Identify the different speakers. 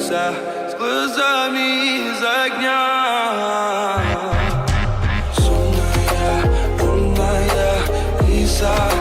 Speaker 1: серця з глазами из огня. Сумная, лунная лиса.